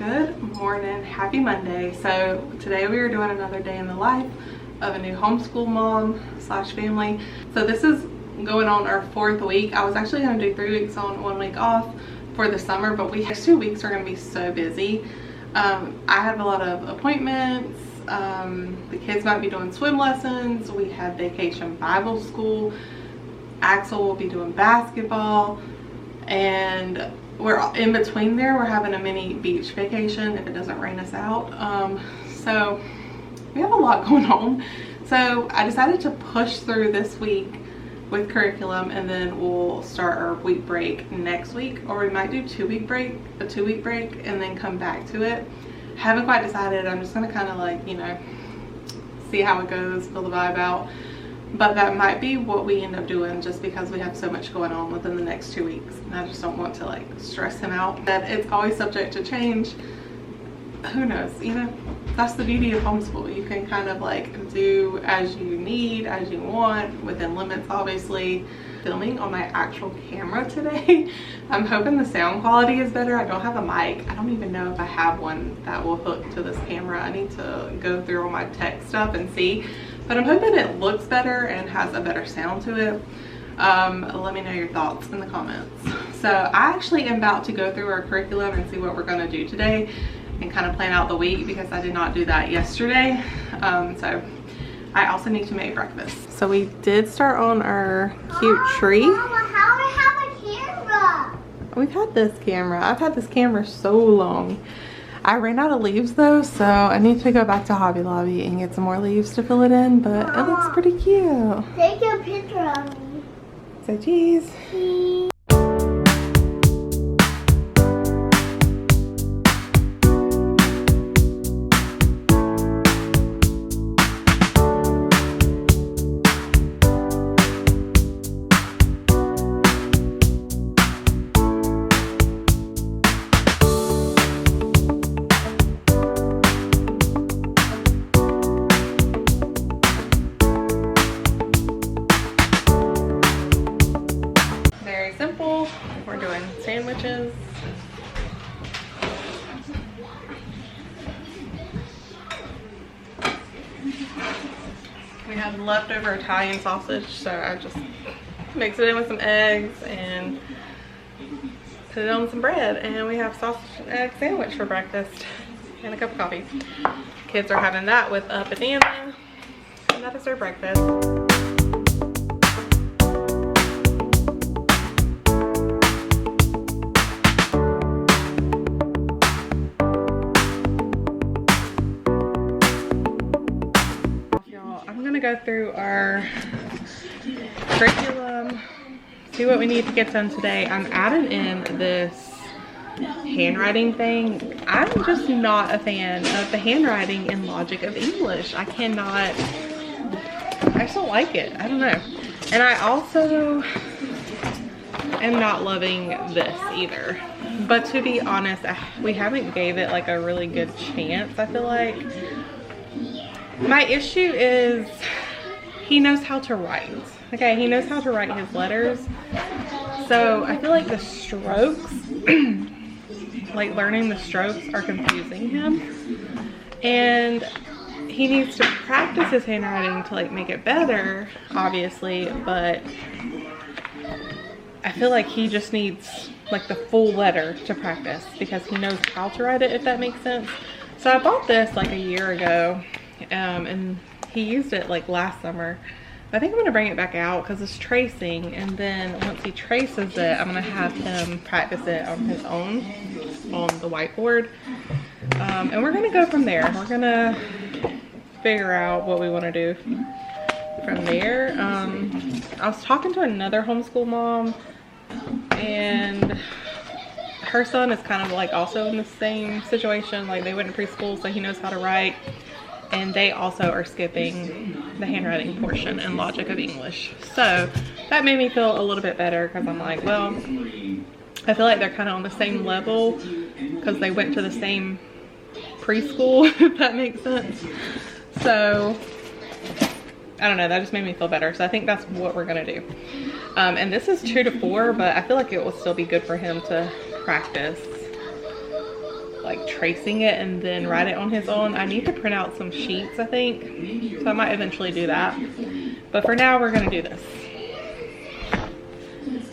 Good morning, happy Monday. So today we are doing another day in the life of a new homeschool mom slash family. So this is going on our 4th week. I was actually going to do 3 weeks on, 1 week off for the summer, but next 2 weeks are going to be so busy. I have a lot of appointments. The kids might be doing swim lessons. We have vacation Bible school. Axel will be doing basketball, and we're in between there. We're having a mini beach vacation if it doesn't rain us out. So we have a lot going on. So I decided to push through this week with curriculum, and then we'll start our week break next week, or we might do a 2-week break, and then come back to it. Haven't quite decided. I'm just gonna kind of like, you know, see how it goes, feel the vibe out. But that might be what we end up doing, just because we have so much going on within the next 2 weeks, and I just don't want to like stress him out. That it's always subject to change. Who knows, you know, that's the beauty of homeschool. You can kind of like do as you need, as you want, within limits, obviously. Filming on my actual camera today. I'm hoping the sound quality is better. I don't have a mic. I don't even know if I have one that will hook to this camera. I need to go through all my tech stuff and see, but I'm hoping it looks better and has a better sound to it. Let me know your thoughts in the comments. So I actually am about to go through our curriculum and see what we're going to do today and kind of plan out the week, because I did not do that yesterday. So I also need to make breakfast. So we did start on our cute tree. Mama, how do I have a camera? We've had this camera. I've had this camera so long. I ran out of leaves though, so I need to go back to Hobby Lobby and get some more leaves to fill it in, but it looks pretty cute. Take a picture of me. So cheese. Simple. We're doing sandwiches. We have leftover Italian sausage, so I just mix it in with some eggs and put it on some bread, and we have sausage and egg sandwich for breakfast and a cup of coffee. Kids are having that with a banana, and that is their breakfast. Go through our curriculum, see what we need to get done today. I'm adding in this handwriting thing. I'm just not a fan of the handwriting in Logic of English. I just don't like it. I don't know. And I also am not loving this either. But to be honest, we haven't gave it like a really good chance, I feel like. My issue is he knows how to write. Okay, he knows how to write his letters. So I feel like the strokes, like learning the strokes, are confusing him. And he needs to practice his handwriting to like make it better, obviously. But I feel like he just needs like the full letter to practice, because he knows how to write it, if that makes sense. So I bought this like a year ago. And he used it like last summer. I think I'm gonna bring it back out because it's tracing, and then once he traces it, I'm gonna have him practice it on his own on the whiteboard, and we're gonna go from there. We're gonna figure out what we want to do from there. I was talking to another homeschool mom, and her son is kind of like also in the same situation. Like, they went to preschool, so he knows how to write. And they also are skipping the handwriting portion in Logic of English. So that made me feel a little bit better, because I'm like, well, I feel like they're kind of on the same level because they went to the same preschool, if that makes sense. So I don't know, that just made me feel better. So I think that's what we're gonna do. And this is 2 to 4, but I feel like it will still be good for him to practice like tracing it and then write it on his own. I need to print out some sheets, I think, so I might eventually do that, but for now we're gonna do this.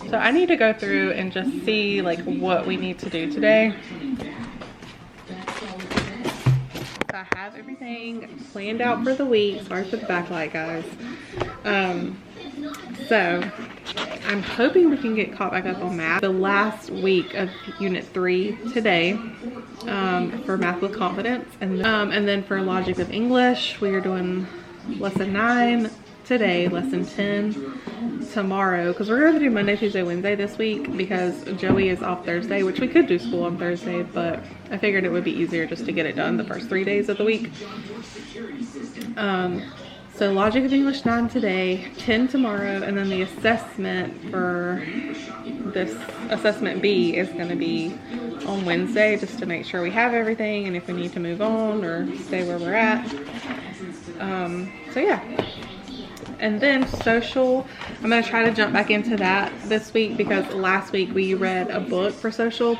So I need to go through and just see like what we need to do today. So I have everything planned out for the week. Sorry for the backlight, guys. So I'm hoping we can get caught back up on math. The last week of Unit 3 today for Math with Confidence. And then for Logic of English, we are doing Lesson 9 today, Lesson 10 tomorrow. Because we're going to do Monday, Tuesday, Wednesday this week because Joey is off Thursday, which we could do school on Thursday, but I figured it would be easier just to get it done the first 3 days of the week. So Logic of English 9 today, 10 tomorrow, and then the assessment for this assessment B is going to be on Wednesday just to make sure we have everything and if we need to move on or stay where we're at. So yeah. And then social, I'm going to try to jump back into that this week because last week we read a book for social.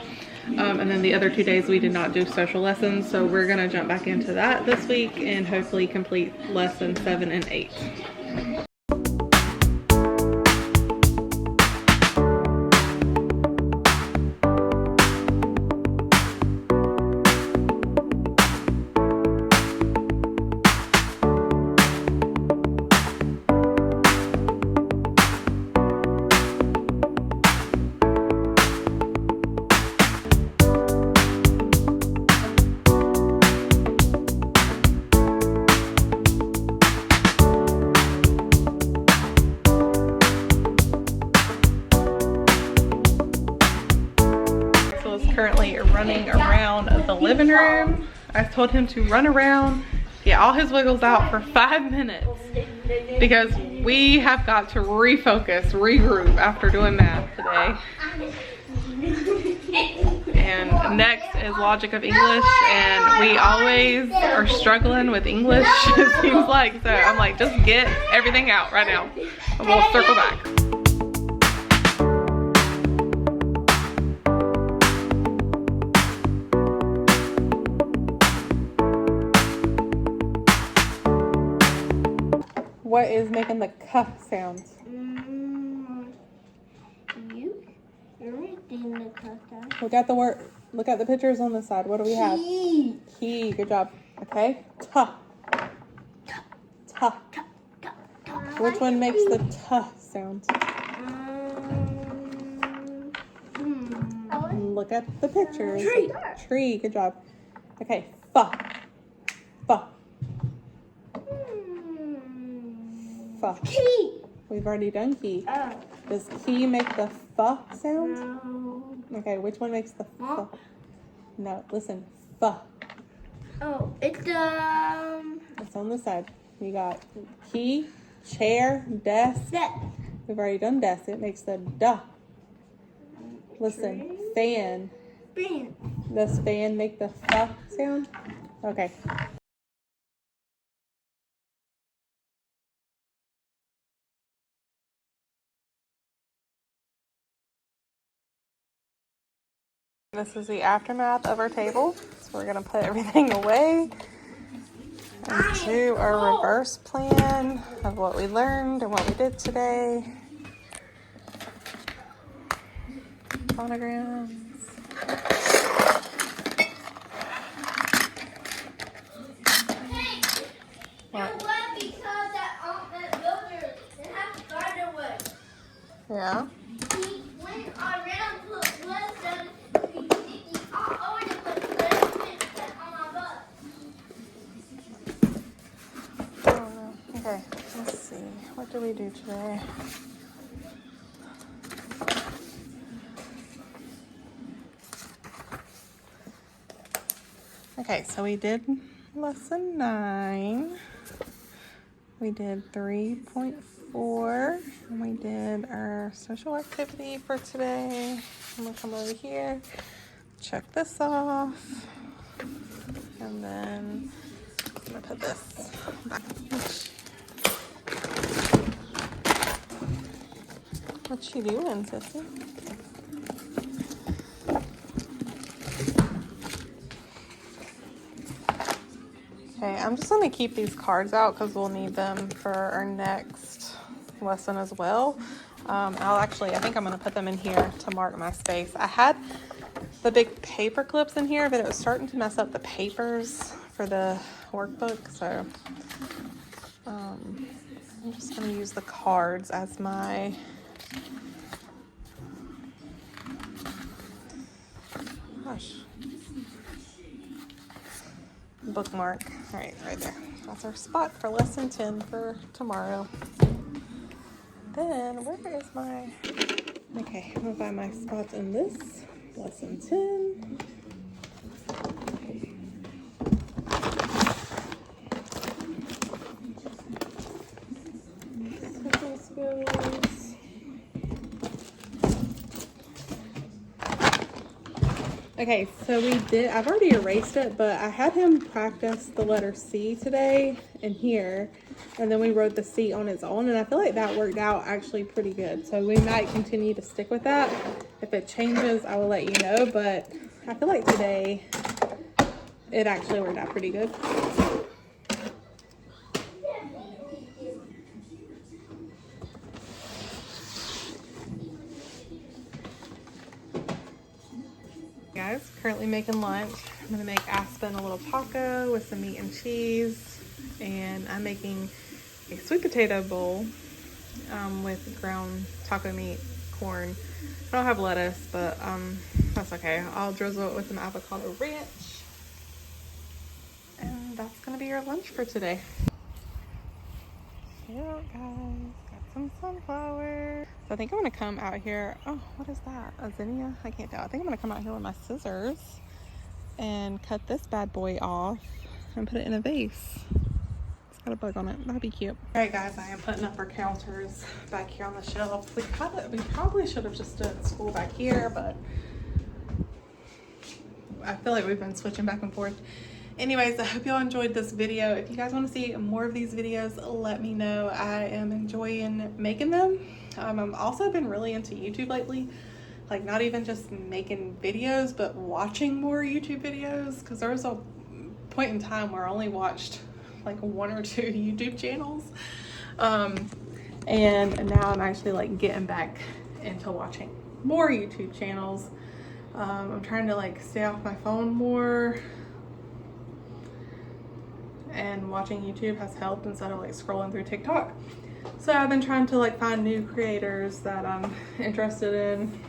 And then the other 2 days we did not do social lessons, so we're going to jump back into that this week and hopefully complete lesson 7 and 8. Currently running around the living room. I told him to run around, get all his wiggles out for 5 minutes because we have got to refocus, regroup after doing math today. And next is Logic of English, and we always are struggling with English, it seems like. So I'm like, just get everything out right now and we'll circle back. What is making the cuh sounds? You're making the cuh sound. Look at the word. Look at the pictures on this side. What do we have? Key. Good job. Okay. Tuh. Tuh. Which one makes the tuh sound? Look at the pictures. Tree. Tree. Good job. Okay. Fuh. Fuh. Fuh. Key. We've already done key. Oh. Does key make the fuh sound? No. Okay, which one makes the fuh? No, listen. Fuh. Oh, it's It's on the side. We got key, chair, desk. We've already done desk. It makes the duh. Listen, fan. Fan. Does fan make the fuh sound? Okay. This is the aftermath of our table. So we're going to put everything away and do our reverse plan of what we learned and what we did today. Phonograms. What? Yeah. Okay, let's see. What do we do today? Okay, so we did lesson 9. We did 3.4. And we did our social activity for today. I'm gonna come over here, check this off, and then I'm gonna put this back. What you doing, sissy? Okay, I'm just going to keep these cards out because we'll need them for our next lesson as well. I think I'm going to put them in here to mark my space. I had the big paper clips in here, but it was starting to mess up the papers for the workbook. So I'm just going to use the cards as my bookmark. All right there. That's our spot for lesson 10 for tomorrow. Then where is my... Okay, I'm gonna find my spots in this lesson 10. Social skills. Okay, so I've already erased it, but I had him practice the letter C today in here, and then we wrote the C on its own, and I feel like that worked out actually pretty good. So we might continue to stick with that. If it changes, I will let you know, but I feel like today it actually worked out pretty good. Guys, currently making lunch. I'm gonna make Aspen a little taco with some meat and cheese, and I'm making a sweet potato bowl with ground taco meat, corn. I don't have lettuce, but that's okay. I'll drizzle it with some avocado ranch, and that's gonna be our lunch for today. Yeah, guys, got some sunflower. So I think I'm gonna come out here. Oh, what is that? A zinnia? I can't tell. I think I'm gonna come out here with my scissors and cut this bad boy off and put it in a vase. It's got a bug on it. That'd be cute. All right, guys, I am putting up our counters back here on the shelf. We probably should have just done school back here, but I feel like we've been switching back and forth. Anyways, I hope y'all enjoyed this video. If you guys want to see more of these videos, let me know. I am enjoying making them. I've also been really into YouTube lately. Like, not even just making videos, but watching more YouTube videos. Because there was a point in time where I only watched like 1 or 2 YouTube channels. And now I'm actually like getting back into watching more YouTube channels. I'm trying to like stay off my phone more. And watching YouTube has helped instead of like scrolling through TikTok. So I've been trying to like find new creators that I'm interested in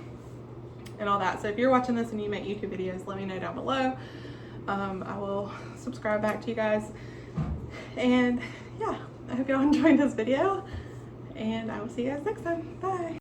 and all that. So if you're watching this and you make YouTube videos, let me know down below. I will subscribe back to you guys. And yeah, I hope y'all enjoyed this video, and I will see you guys next time. Bye.